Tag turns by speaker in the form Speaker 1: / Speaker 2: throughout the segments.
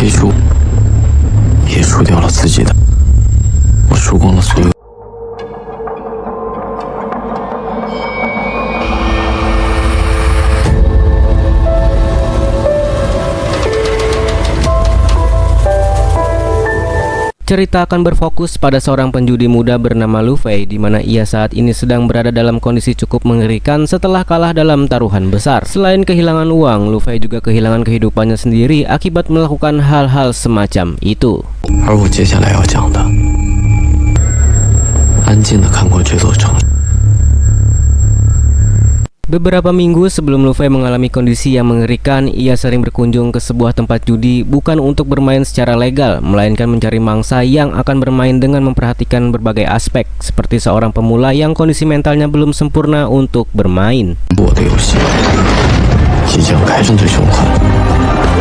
Speaker 1: 可以输，也输掉了自己的。我输光了所有。
Speaker 2: Cerita akan berfokus pada seorang penjudi muda bernama Lu Fei, di mana ia saat ini sedang berada dalam kondisi cukup mengerikan setelah kalah dalam taruhan besar. Selain kehilangan uang, Lu Fei juga kehilangan kehidupannya sendiri akibat melakukan hal-hal semacam itu.
Speaker 1: 而我接下来要讲的，安静地看过这座城市。
Speaker 2: Beberapa minggu sebelum Lu Fei mengalami kondisi yang mengerikan, ia sering berkunjung ke sebuah tempat judi bukan untuk bermain secara legal, melainkan mencari mangsa yang akan bermain dengan memperhatikan berbagai aspek, seperti seorang pemula yang kondisi mentalnya belum sempurna untuk bermain.
Speaker 1: 我的游戏即将开始最凶狠，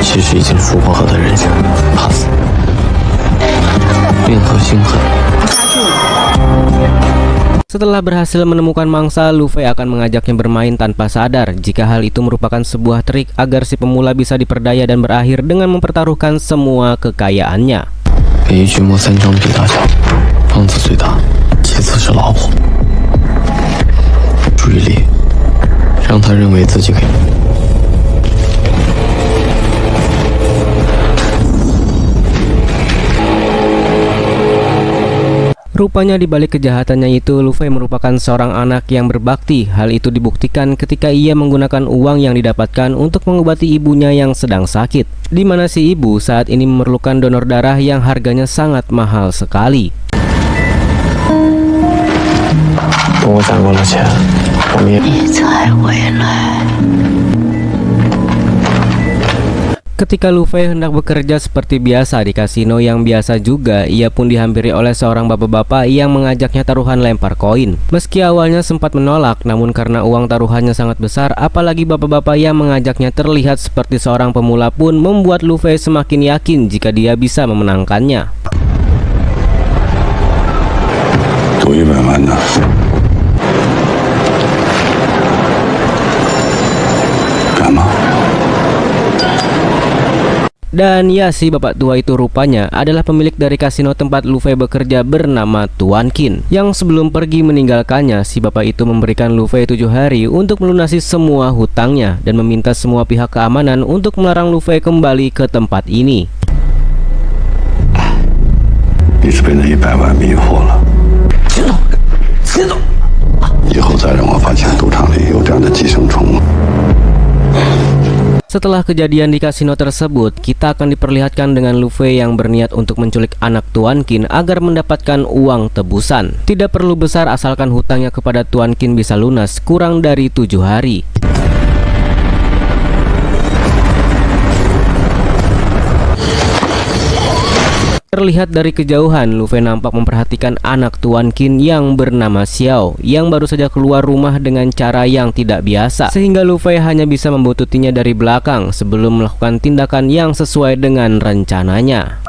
Speaker 1: 其实已经输光了的人生，怕死，任何心狠。
Speaker 2: Setelah berhasil menemukan mangsa, Lu Fei akan mengajaknya bermain tanpa sadar jika hal itu merupakan sebuah trik agar si pemula bisa diperdaya dan berakhir dengan mempertaruhkan semua kekayaannya.
Speaker 1: 每一局摸3张币大小，胖子最大，其次是老虎。注意力，让他认为自己可以。
Speaker 2: Rupanya di balik kejahatannya itu, Lu Fei merupakan seorang anak yang berbakti. Hal itu dibuktikan ketika ia menggunakan uang yang didapatkan untuk mengobati ibunya yang sedang sakit, di mana si ibu saat ini memerlukan donor darah yang harganya sangat mahal sekali.
Speaker 1: 等我攒够了钱，我们也。
Speaker 3: 你才回来。
Speaker 2: Ketika Lu Fei hendak bekerja seperti biasa di kasino yang biasa juga, ia pun dihampiri oleh seorang bapak-bapak yang mengajaknya taruhan lempar koin. Meski awalnya sempat menolak, namun karena uang taruhannya sangat besar, apalagi bapak-bapak yang mengajaknya terlihat seperti seorang pemula pun membuat Lu Fei semakin yakin jika dia bisa memenangkannya.
Speaker 4: 赌100万的。
Speaker 2: Dan ya, si bapak tua itu rupanya adalah pemilik dari kasino tempat Lu Fei bekerja bernama Tuan Qin. Yang sebelum pergi meninggalkannya, si bapak itu memberikan Lu Fei 7 hari untuk melunasi semua hutangnya dan meminta semua pihak keamanan untuk melarang Lu Fei kembali ke tempat ini.
Speaker 4: 你是被那100万迷惑了。
Speaker 1: 别动！
Speaker 4: 以后再让我发现赌场里有这样的寄生虫。
Speaker 2: Setelah kejadian di kasino tersebut, kita akan diperlihatkan dengan Lu Fei yang berniat untuk menculik anak Tuan Qin agar mendapatkan uang tebusan. Tidak perlu besar asalkan hutangnya kepada Tuan Qin bisa lunas kurang dari 7 hari. Terlihat dari kejauhan, Lu Fei nampak memperhatikan anak Tuan Qin yang bernama Xiao, yang baru saja keluar rumah dengan cara yang tidak biasa, sehingga Lu Fei hanya bisa membututinya dari belakang sebelum melakukan tindakan yang sesuai dengan rencananya.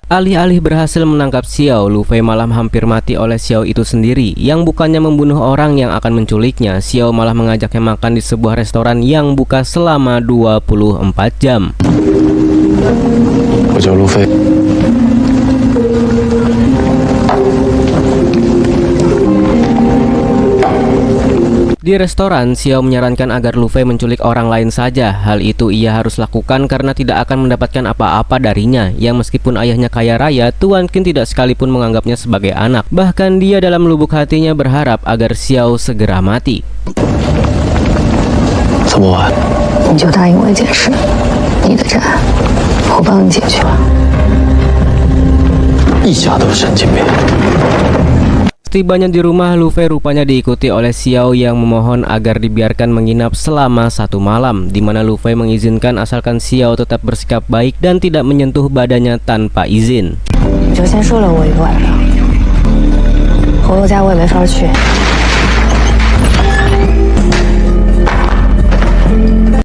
Speaker 2: Alih-alih berhasil menangkap Xiao, Lu Fei malah hampir mati oleh Xiao itu sendiri. Yang bukannya membunuh orang yang akan menculiknya, Xiao malah mengajaknya makan di sebuah restoran yang buka selama 24 jam.
Speaker 1: 我叫路飞。
Speaker 2: Di restoran, Xiao menyarankan agar Lu Fei menculik orang lain saja. Hal itu ia harus lakukan karena tidak akan mendapatkan apa-apa darinya. Yang meskipun ayahnya kaya raya, Tuan Qin tidak sekalipun menganggapnya sebagai anak. Bahkan dia dalam lubuk hatinya berharap agar Xiao segera mati.
Speaker 1: 这么晚，
Speaker 3: 你就答应我一件事，你的债我帮你解决。
Speaker 1: 一家都神经病。
Speaker 2: Setibanya di rumah, Lu Fei rupanya diikuti oleh Xiao yang memohon agar dibiarkan menginap selama 1 malam, di mana Lu Fei mengizinkan asalkan Xiao tetap bersikap baik dan tidak menyentuh badannya tanpa izin.
Speaker 3: 你就先睡了我1个晚上，回我家我也没法去。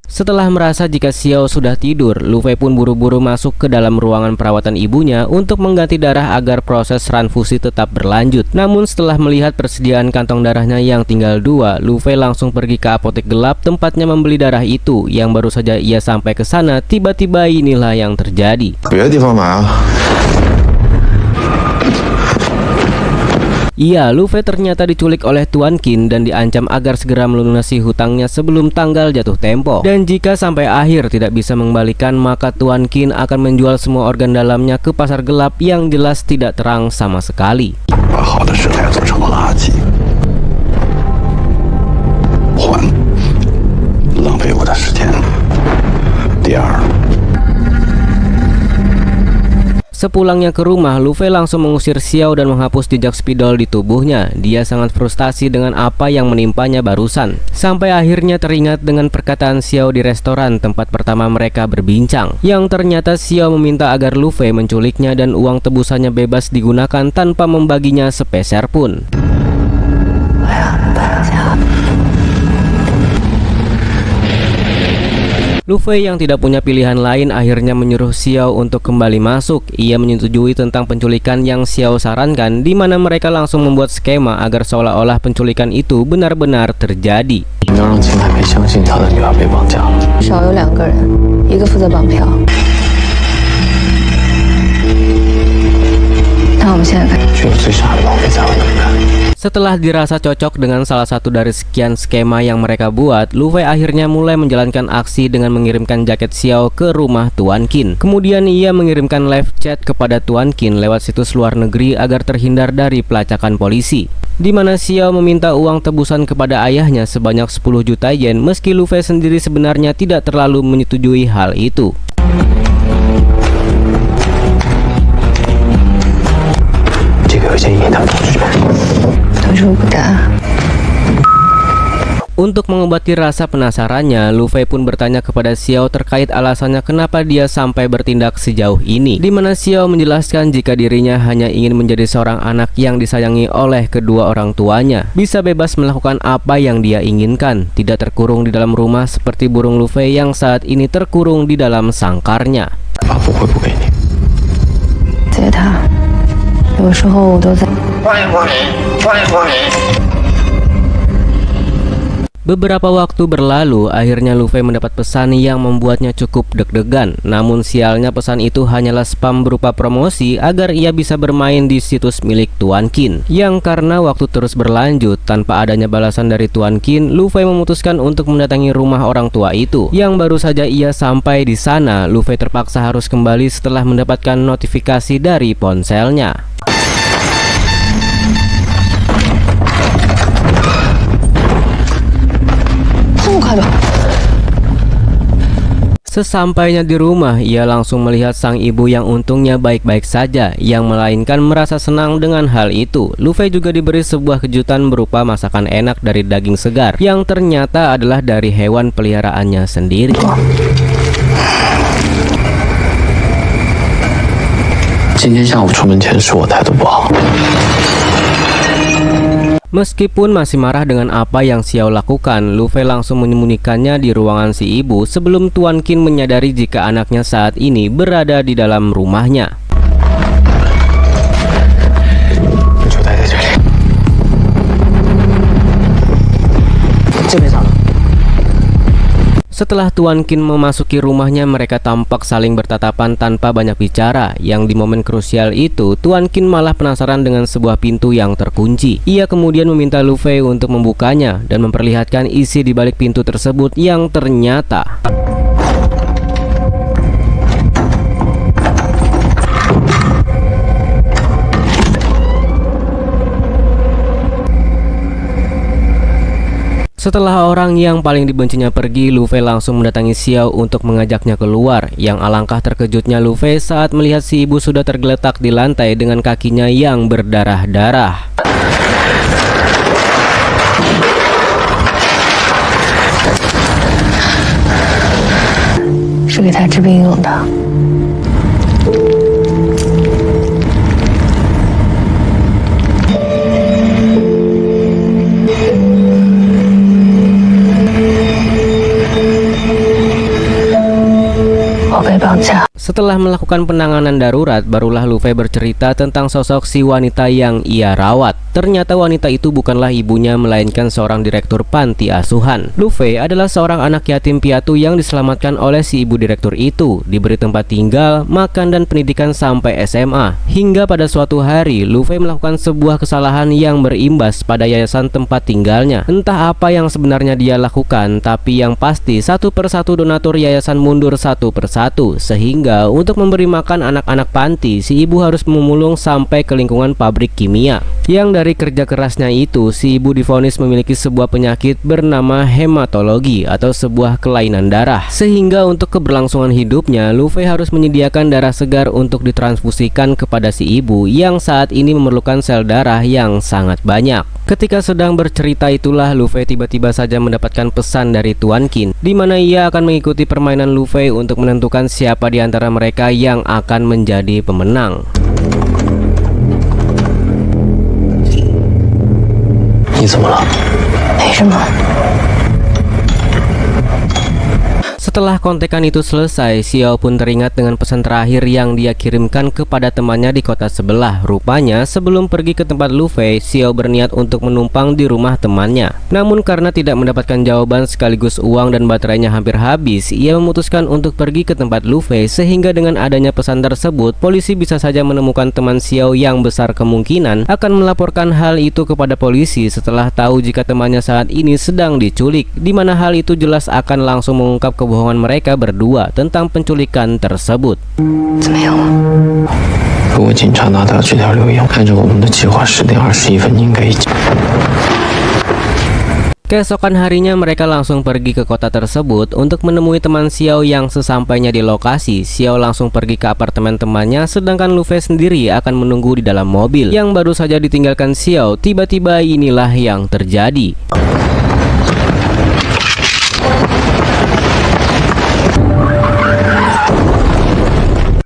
Speaker 2: Setelah Setelah merasa jika Xiao sudah tidur, Lu Fei pun buru-buru masuk ke dalam ruangan perawatan ibunya untuk mengganti darah agar proses transfusi tetap berlanjut. Namun setelah melihat persediaan kantong darahnya yang tinggal 2, Lu Fei langsung pergi ke apotek gelap tempatnya membeli darah itu. Yang baru saja ia sampai ke sana, tiba-tiba inilah yang terjadi. Iya, Lu Fei ternyata diculik oleh Tuan Qin dan diancam agar segera melunasi hutangnya sebelum tanggal jatuh tempo. Dan jika sampai akhir tidak bisa mengembalikan, maka Tuan Qin akan menjual semua organ dalamnya ke pasar gelap yang jelas tidak terang sama sekali. Sepulangnya ke rumah, Lu Fei langsung mengusir Xiao dan menghapus jejak spidol di tubuhnya. Dia sangat frustasi dengan apa yang menimpanya barusan. Sampai akhirnya teringat dengan perkataan Xiao di restoran tempat pertama mereka berbincang. Yang ternyata Xiao meminta agar Lu Fei menculiknya dan uang tebusannya bebas digunakan tanpa membaginya sepeser pun. Lu Fei yang tidak punya pilihan lain akhirnya menyuruh Xiao untuk kembali masuk. Ia menyetujui tentang penculikan yang Xiao sarankan, di mana mereka langsung membuat skema agar seolah-olah penculikan itu benar-benar terjadi.
Speaker 3: 少有2个人，一个负责绑票。那我们现在看，
Speaker 1: 只有最傻的绑匪才会那么干。
Speaker 2: Setelah dirasa cocok dengan salah satu dari sekian skema yang mereka buat, Lu Fei akhirnya mulai menjalankan aksi dengan mengirimkan jaket Xiao ke rumah Tuan Qin. Kemudian ia mengirimkan live chat kepada Tuan Qin lewat situs luar negeri agar terhindar dari pelacakan polisi. Di mana Xiao meminta uang tebusan kepada ayahnya sebanyak 10 juta yen, meski Lu Fei sendiri sebenarnya tidak terlalu menyetujui hal itu. Untuk mengobati rasa penasarannya, Lu Fei pun bertanya kepada Xiao terkait alasannya kenapa dia sampai bertindak sejauh ini. Di mana Xiao menjelaskan jika dirinya hanya ingin menjadi seorang anak yang disayangi oleh kedua orang tuanya, bisa bebas melakukan apa yang dia inginkan, tidak terkurung di dalam rumah seperti burung Lu Fei yang saat ini terkurung di dalam sangkarnya. Beberapa waktu berlalu, akhirnya Lu Fei mendapat pesan yang membuatnya cukup deg-degan. Namun sialnya pesan itu hanyalah spam berupa promosi agar ia bisa bermain di situs milik Tuan Qin. Yang karena waktu terus berlanjut tanpa adanya balasan dari Tuan Qin, Lu Fei memutuskan untuk mendatangi rumah orang tua itu. Yang baru saja ia sampai di sana, Lu Fei terpaksa harus kembali setelah mendapatkan notifikasi dari ponselnya. Sesampainya di rumah, ia langsung melihat sang ibu yang untungnya baik-baik saja, yang melainkan merasa senang dengan hal itu. Lu Fei juga diberi sebuah kejutan berupa masakan enak dari daging segar, yang ternyata adalah dari hewan peliharaannya sendiri. Meskipun masih marah dengan apa yang Xiao lakukan, Lu Fei langsung menyembunyikannya di ruangan si ibu sebelum Tuan Qin menyadari jika anaknya saat ini berada di dalam rumahnya. Setelah Tuan Qin memasuki rumahnya, mereka tampak saling bertatapan tanpa banyak bicara. Yang di momen krusial itu, Tuan Qin malah penasaran dengan sebuah pintu yang terkunci. Ia kemudian meminta Lu Fei untuk membukanya dan memperlihatkan isi di balik pintu tersebut yang ternyata setelah orang yang paling dibencinya pergi, Lu Fei langsung mendatangi Xiao untuk mengajaknya keluar. Yang alangkah terkejutnya Lu Fei saat melihat si ibu sudah tergeletak di lantai dengan kakinya yang berdarah-darah. Setelah melakukan penanganan darurat, barulah Luffy bercerita tentang sosok si wanita yang ia rawat. Ternyata wanita itu bukanlah ibunya, melainkan seorang direktur panti asuhan. Luffy adalah seorang anak yatim piatu yang diselamatkan oleh si ibu direktur itu, diberi tempat tinggal, makan, dan pendidikan sampai SMA. Hingga pada suatu hari, Luffy melakukan sebuah kesalahan yang berimbas pada yayasan tempat tinggalnya. Entah apa yang sebenarnya dia lakukan, tapi yang pasti satu persatu donatur yayasan mundur satu persatu, sehingga untuk memberi makan anak-anak panti, si ibu harus memulung sampai ke lingkungan pabrik kimia. Yang dari kerja kerasnya itu, si ibu divonis memiliki sebuah penyakit bernama hematologi atau sebuah kelainan darah. Sehingga untuk keberlangsungan hidupnya, Luffy harus menyediakan darah segar untuk ditransfusikan kepada si ibu yang saat ini memerlukan sel darah yang sangat banyak. Ketika sedang bercerita itulah, Luffy tiba-tiba saja mendapatkan pesan dari Tuan Qin, di mana ia akan mengikuti permainan Luffy untuk menentukan siapa di antara mereka yang akan menjadi pemenang.
Speaker 1: 你怎么了？
Speaker 3: 没什么。
Speaker 2: Setelah kontekan itu selesai, Xiao pun teringat dengan pesan terakhir yang dia kirimkan kepada temannya di kota sebelah. Rupanya sebelum pergi ke tempat Luffy, Xiao berniat untuk menumpang di rumah temannya. Namun karena tidak mendapatkan jawaban sekaligus uang dan baterainya hampir habis, ia memutuskan untuk pergi ke tempat Luffy. Sehingga dengan adanya pesan tersebut, polisi bisa saja menemukan teman Xiao yang besar kemungkinan akan melaporkan hal itu kepada polisi setelah tahu jika temannya saat ini sedang diculik, di mana hal itu jelas akan langsung mengungkap kebohongan mereka berdua tentang penculikan tersebut.
Speaker 3: 怎么样了？
Speaker 1: 如果警察拿到这条留言，按照我们的计划，10点21分应该已经。
Speaker 2: Keesokan harinya mereka langsung pergi ke kota tersebut untuk menemui teman Xiao. Yang sesampainya di lokasi, Xiao langsung pergi ke apartemen temannya, sedangkan Luffy sendiri akan menunggu di dalam mobil yang baru saja ditinggalkan Xiao. Tiba-tiba inilah yang terjadi.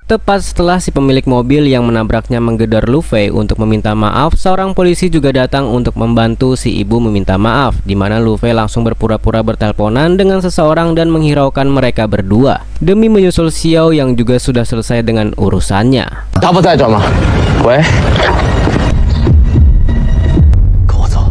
Speaker 2: Tepat setelah si pemilik mobil yang menabraknya menggedor Luffy untuk meminta maaf, seorang polisi juga datang untuk membantu si ibu meminta maaf, di mana Luffy langsung berpura-pura berteleponan dengan seseorang dan menghiraukan mereka berdua demi menyusul Xiao yang juga sudah selesai dengan urusannya.
Speaker 1: 他不在这吗？喂，跟我走。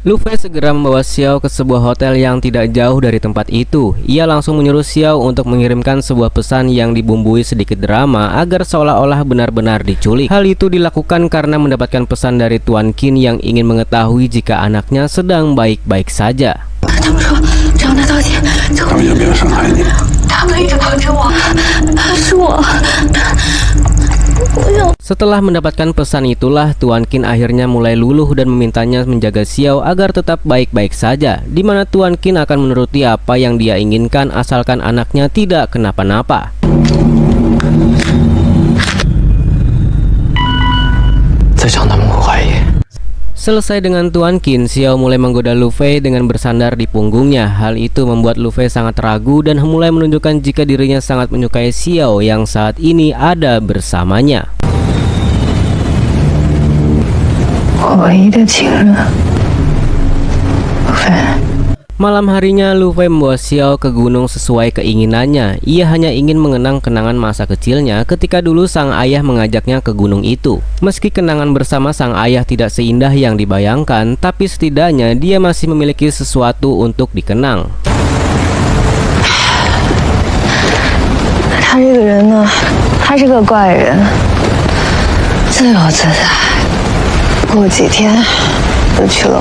Speaker 2: Luffy segera membawa Xiao ke sebuah hotel yang tidak jauh dari tempat itu. Ia langsung menyuruh Xiao untuk mengirimkan sebuah pesan yang dibumbui sedikit drama agar seolah-olah benar-benar diculik. Hal itu dilakukan karena mendapatkan pesan dari Tuan Qin yang ingin mengetahui jika anaknya sedang baik-baik saja.
Speaker 3: 他们说只要拿到钱就
Speaker 4: 他们也没有伤害你。
Speaker 3: 他们一直绑着我，是我。
Speaker 2: Setelah mendapatkan pesan itulah, Tuan Qin akhirnya mulai luluh dan memintanya menjaga Xiao agar tetap baik-baik saja, di mana Tuan Qin akan menuruti apa yang dia inginkan asalkan anaknya tidak kenapa-napa. Selesai dengan Tuan Qin, Xiao mulai menggoda Luffy dengan bersandar di punggungnya. Hal itu membuat Luffy sangat ragu dan mulai menunjukkan jika dirinya sangat menyukai Xiao yang saat ini ada bersamanya.
Speaker 3: 我唯一的情人，Luffy。
Speaker 2: Malam harinya Luffy membawa Xiao ke gunung sesuai keinginannya. Ia hanya ingin mengenang kenangan masa kecilnya ketika dulu sang ayah mengajaknya ke gunung itu. Meski kenangan bersama sang ayah tidak seindah yang dibayangkan, tapi setidaknya dia masih memiliki sesuatu untuk dikenang.
Speaker 3: 他这个人呢，他是个怪人，自由自在，过几天就去了。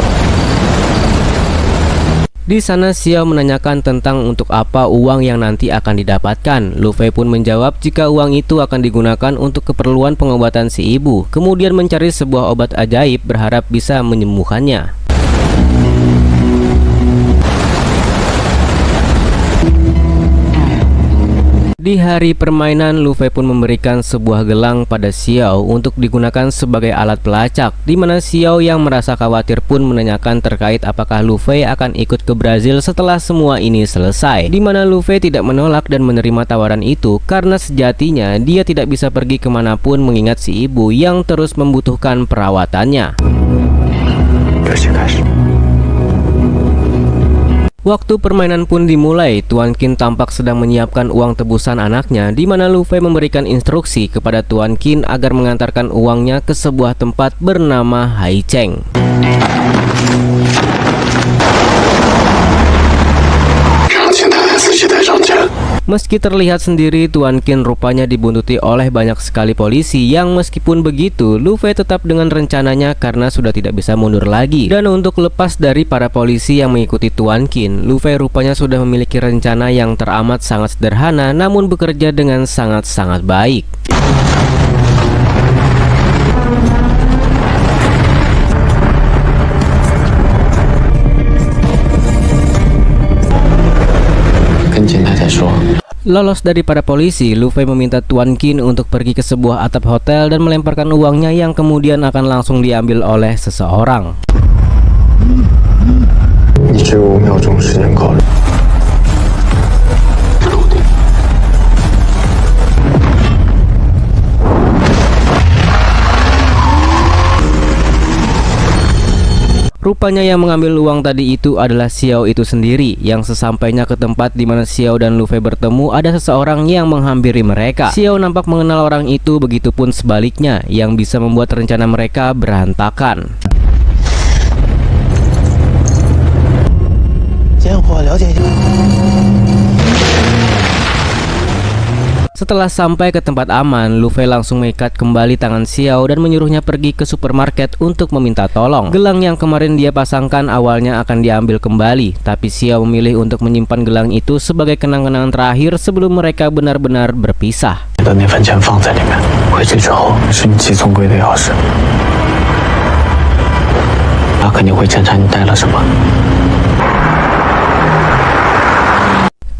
Speaker 2: Di sana Xiao menanyakan tentang untuk apa uang yang nanti akan didapatkan. Luffy pun menjawab jika uang itu akan digunakan untuk keperluan pengobatan si ibu, kemudian mencari sebuah obat ajaib berharap bisa menyembuhkannya. Di hari permainan, Luffy pun memberikan sebuah gelang pada Xiao untuk digunakan sebagai alat pelacak, di mana Xiao yang merasa khawatir pun menanyakan terkait apakah Luffy akan ikut ke Brazil setelah semua ini selesai, di mana Luffy tidak menolak dan menerima tawaran itu karena sejatinya dia tidak bisa pergi kemanapun mengingat si ibu yang terus membutuhkan perawatannya. Waktu permainan pun dimulai, Tuan Qin tampak sedang menyiapkan uang tebusan anaknya, di mana Lu Fei memberikan instruksi kepada Tuan Qin agar mengantarkan uangnya ke sebuah tempat bernama Haicheng. Meski terlihat sendiri, Tuan Qin rupanya dibuntuti oleh banyak sekali polisi yang meskipun begitu, Lu Fei tetap dengan rencananya karena sudah tidak bisa mundur lagi. Dan untuk lepas dari para polisi yang mengikuti Tuan Qin, Lu Fei rupanya sudah memiliki rencana yang teramat sangat sederhana namun bekerja dengan sangat-sangat baik. Lolos dari para polisi, Lu Fei meminta Tuan Qin untuk pergi ke sebuah atap hotel dan melemparkan uangnya yang kemudian akan langsung diambil oleh seseorang. Rupanya yang mengambil uang tadi itu adalah Xiao itu sendiri, yang sesampainya ke tempat di mana Xiao dan Lu Fei bertemu, ada seseorang yang menghampiri mereka. Xiao nampak mengenal orang itu, begitupun sebaliknya, yang bisa membuat rencana mereka berantakan. Setelah sampai ke tempat aman, Lu Fei langsung mengikat kembali tangan Xiao dan menyuruhnya pergi ke supermarket untuk meminta tolong. Gelang yang kemarin dia pasangkan awalnya akan diambil kembali, tapi Xiao memilih untuk menyimpan gelang itu sebagai kenang-kenangan terakhir sebelum mereka benar-benar berpisah.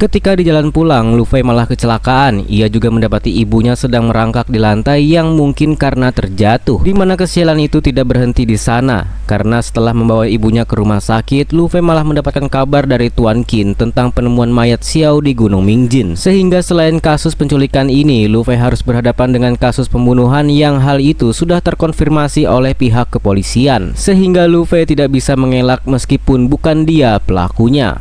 Speaker 2: Ketika di jalan pulang, Lu Fei malah kecelakaan. Ia juga mendapati ibunya sedang merangkak di lantai yang mungkin karena terjatuh. Di mana kesialan itu tidak berhenti di sana, karena setelah membawa ibunya ke rumah sakit, Lu Fei malah mendapatkan kabar dari Tuan Qin tentang penemuan mayat Xiao di Gunung Mingjin. Sehingga selain kasus penculikan ini, Lu Fei harus berhadapan dengan kasus pembunuhan yang hal itu sudah terkonfirmasi oleh pihak kepolisian. Sehingga Lu Fei tidak bisa mengelak meskipun bukan dia pelakunya.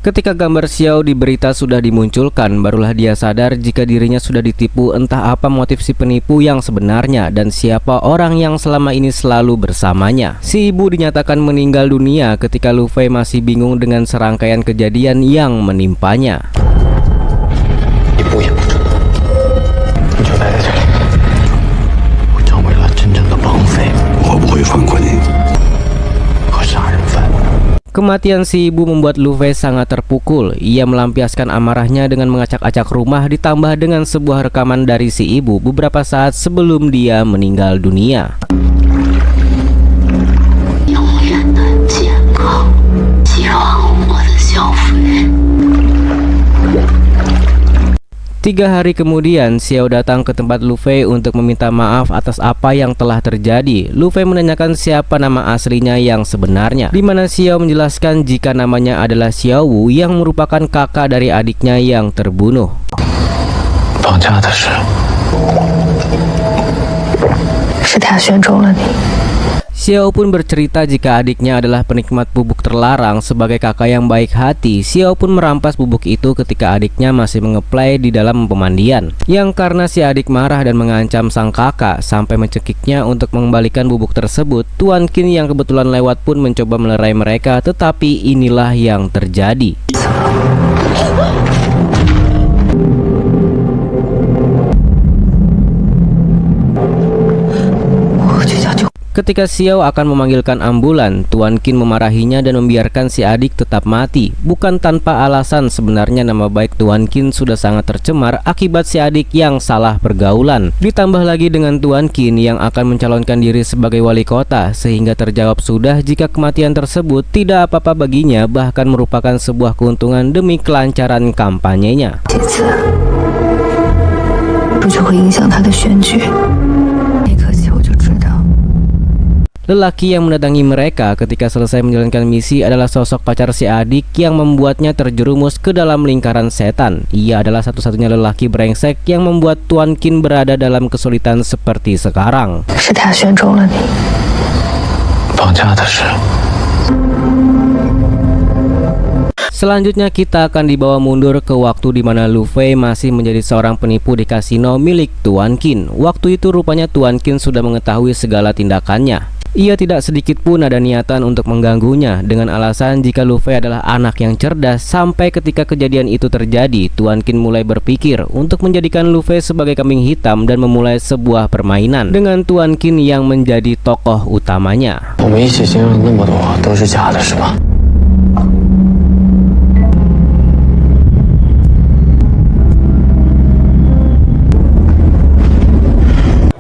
Speaker 2: Ketika gambar Xiao di berita sudah dimunculkan, barulah dia sadar jika dirinya sudah ditipu. Entah apa motif si penipu yang sebenarnya dan siapa orang yang selama ini selalu bersamanya. Si ibu dinyatakan meninggal dunia ketika Lu Fei masih bingung dengan serangkaian kejadian yang menimpanya. Kematian si ibu membuat Lu Fei sangat terpukul. Ia melampiaskan amarahnya dengan mengacak-acak rumah, ditambah dengan sebuah rekaman dari si ibu beberapa saat sebelum dia meninggal dunia. 3 hari kemudian, Xiao datang ke tempat Lu Fei untuk meminta maaf atas apa yang telah terjadi. Lu Fei menanyakan siapa nama aslinya yang sebenarnya, di mana Xiao menjelaskan jika namanya adalah Xiao Wu yang merupakan kakak dari adiknya yang terbunuh. Xiao pun bercerita jika adiknya adalah penikmat bubuk terlarang. Sebagai kakak yang baik hati, Xiao pun merampas bubuk itu ketika adiknya masih mengeplay di dalam pemandian. Yang karena si adik marah dan mengancam sang kakak sampai mencekiknya untuk mengembalikan bubuk tersebut, Tuan Qin yang kebetulan lewat pun mencoba melerai mereka, tetapi inilah yang terjadi. Ketika Xiao akan memanggilkan ambulan, Tuan Qin memarahinya dan membiarkan si adik tetap mati. Bukan tanpa alasan, sebenarnya nama baik Tuan Qin sudah sangat tercemar akibat si adik yang salah pergaulan. Ditambah lagi dengan Tuan Qin yang akan mencalonkan diri sebagai wali kota, sehingga terjawab sudah jika kematian tersebut tidak apa-apa baginya, bahkan merupakan sebuah keuntungan demi kelancaran kampanyenya. Lelaki yang mendatangi mereka ketika selesai menjalankan misi adalah sosok pacar si adik yang membuatnya terjerumus ke dalam lingkaran setan. Ia adalah satu-satunya lelaki brengsek yang membuat Tuan Qin berada dalam kesulitan seperti sekarang.
Speaker 3: 是他选中了你。
Speaker 1: 绑架的是。
Speaker 2: Selanjutnya kita akan dibawa mundur ke waktu di mana Lu Fei masih menjadi seorang penipu di kasino milik Tuan Qin. Waktu itu rupanya Tuan Qin sudah mengetahui segala tindakannya. Ia tidak sedikit pun ada niatan untuk mengganggunya dengan alasan jika Lu Fei adalah anak yang cerdas. Sampai ketika kejadian itu terjadi, Tuan Qin mulai berpikir untuk menjadikan Lu Fei sebagai kambing hitam dan memulai sebuah permainan dengan Tuan Qin yang menjadi tokoh utamanya.
Speaker 1: 我们一起经历了那么多，都是假的，是吧？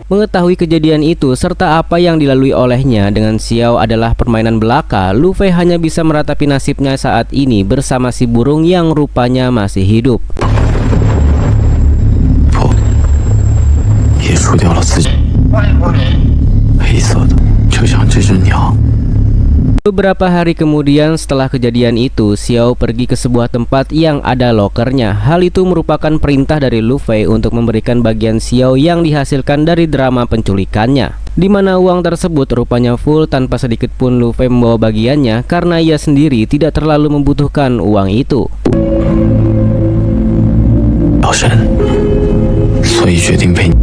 Speaker 2: Mengetahui kejadian itu serta apa yang dilalui olehnya dengan Xiao adalah permainan belaka, Lu Fei hanya bisa meratapi nasibnya saat ini bersama si burung yang rupanya masih hidup.
Speaker 1: 不，也输掉了自己。黑色的，就像这只鸟。
Speaker 2: Beberapa hari kemudian setelah kejadian itu, Xiao pergi ke sebuah tempat yang ada lokernya. Hal itu merupakan perintah dari Lu Fei untuk memberikan bagian Xiao yang dihasilkan dari drama penculikannya, di mana uang tersebut rupanya full tanpa sedikit pun Lu Fei membawa bagiannya karena ia sendiri tidak terlalu membutuhkan uang itu.
Speaker 1: 老神，所以决定陪你。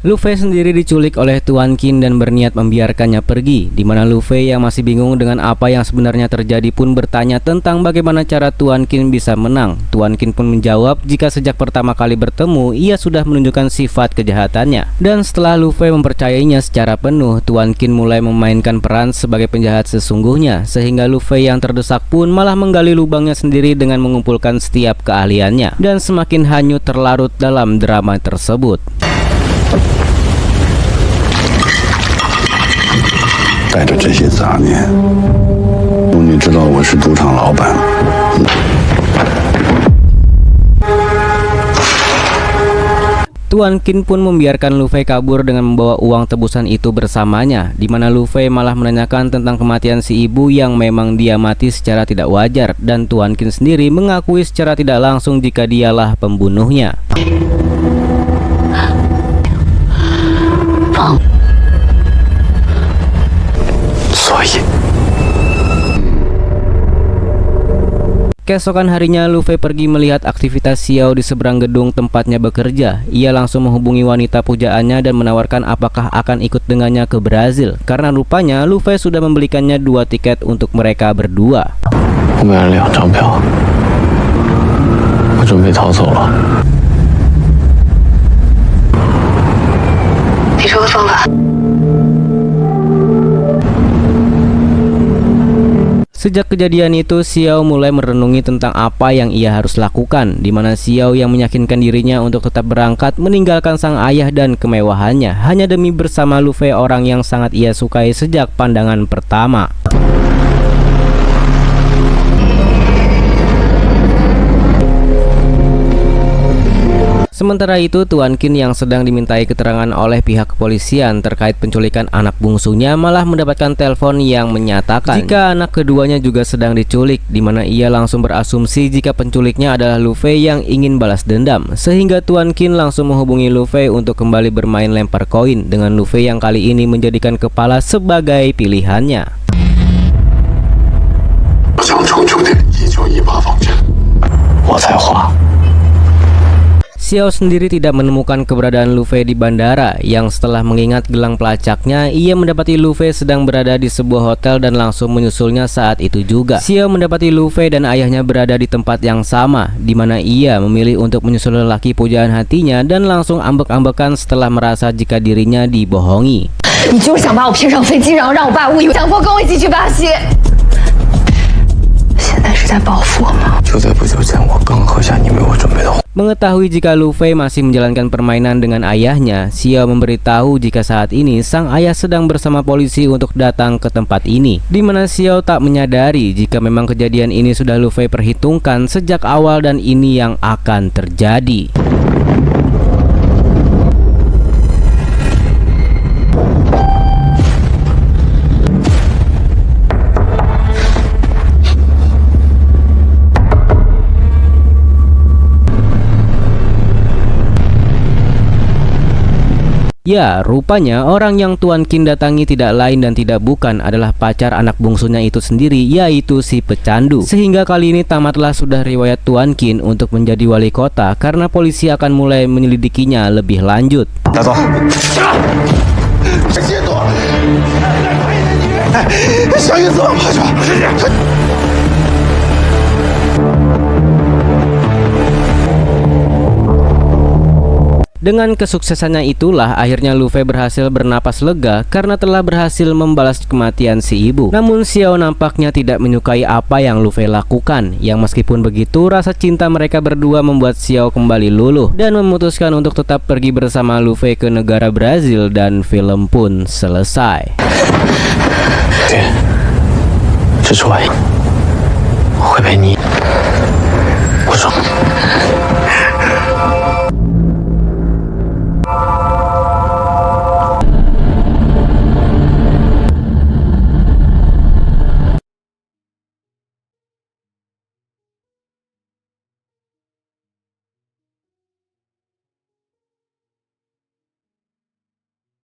Speaker 2: Lu Fei sendiri diculik oleh Tuan Qin dan berniat membiarkannya pergi, di mana Lu Fei yang masih bingung dengan apa yang sebenarnya terjadi pun bertanya tentang bagaimana cara Tuan Qin bisa menang. Tuan Qin pun menjawab jika sejak pertama kali bertemu ia sudah menunjukkan sifat kejahatannya. Dan setelah Lu Fei mempercayainya secara penuh, Tuan Qin mulai memainkan peran sebagai penjahat sesungguhnya, sehingga Lu Fei yang terdesak pun malah menggali lubangnya sendiri dengan mengumpulkan setiap keahliannya dan semakin hanyut terlarut dalam drama tersebut.
Speaker 4: 带着这些杂念，你知道我是赌场老板。
Speaker 2: Tuan Qin pun membiarkan Lu Fei kabur dengan membawa uang tebusan itu bersamanya, di mana Lu Fei malah menanyakan tentang kematian si ibu yang memang dia mati secara tidak wajar, dan Tuan Qin sendiri mengakui secara tidak langsung jika dialah pembunuhnya.
Speaker 1: 所以，
Speaker 2: Keesokan harinya Lu Fei pergi melihat aktivitas Xiao di seberang gedung tempatnya bekerja. Ia langsung menghubungi wanita pujaannya dan menawarkan apakah akan ikut dengannya ke Brazil, karena rupanya Lu Fei sudah membelikannya 2 tiket untuk mereka berdua.
Speaker 1: 我买了2张票，我准备逃走了。
Speaker 3: 你说个方法。
Speaker 2: Sejak kejadian itu, Xiao mulai merenungi tentang apa yang ia harus lakukan, di mana Xiao yang meyakinkan dirinya untuk tetap berangkat meninggalkan sang ayah dan kemewahannya hanya demi bersama Lu Fei, orang yang sangat ia sukai sejak pandangan pertama. Sementara itu, Tuan Qin yang sedang dimintai keterangan oleh pihak kepolisian terkait penculikan anak bungsunya malah mendapatkan telepon yang menyatakan jika anak keduanya juga sedang diculik, di mana ia langsung berasumsi jika penculiknya adalah Lu Fei yang ingin balas dendam, sehingga Tuan Qin langsung menghubungi Lu Fei untuk kembali bermain lempar koin dengan Lu Fei yang kali ini menjadikan kepala sebagai pilihannya.
Speaker 4: 我想重出的1918方阵，
Speaker 1: 我在画。
Speaker 2: Xiao sendiri tidak menemukan keberadaan Lu Fei di bandara, yang setelah mengingat gelang pelacaknya, ia mendapati Lu Fei sedang berada di sebuah hotel dan langsung menyusulnya saat itu juga. Xiao mendapati Lu Fei dan ayahnya berada di tempat yang sama, di mana ia memilih untuk menyusul lelaki pujaan hatinya dan langsung ambek-ambekan setelah merasa jika dirinya dibohongi.
Speaker 3: 你就是想把我骗上飞机，然后让我爸误以为强迫跟我一起去巴西。现在是在报复我吗？
Speaker 1: 就在不久前，我刚喝下你为我准备的。
Speaker 2: Mengetahui jika Lu Fei masih menjalankan permainan dengan ayahnya, Xiao memberitahu jika saat ini sang ayah sedang bersama polisi untuk datang ke tempat ini, di mana Xiao tak menyadari jika memang kejadian ini sudah Lu Fei perhitungkan sejak awal dan ini yang akan terjadi. Ya, rupanya orang yang Tuan Qin datangi tidak lain dan tidak bukan adalah pacar anak bungsunya itu sendiri, yaitu si pecandu. Sehingga kali ini tamatlah sudah riwayat Tuan Qin untuk menjadi wali kota karena polisi akan mulai menyelidikinya lebih lanjut. Dengan kesuksesannya itulah akhirnya Lu Fei berhasil bernapas lega karena telah berhasil membalas kematian si ibu. Namun Xiao nampaknya tidak menyukai apa yang Lu Fei lakukan, yang meskipun begitu rasa cinta mereka berdua membuat Xiao kembali luluh dan memutuskan untuk tetap pergi bersama Lu Fei ke negara Brazil dan film pun selesai.
Speaker 1: 这是我，我会陪你。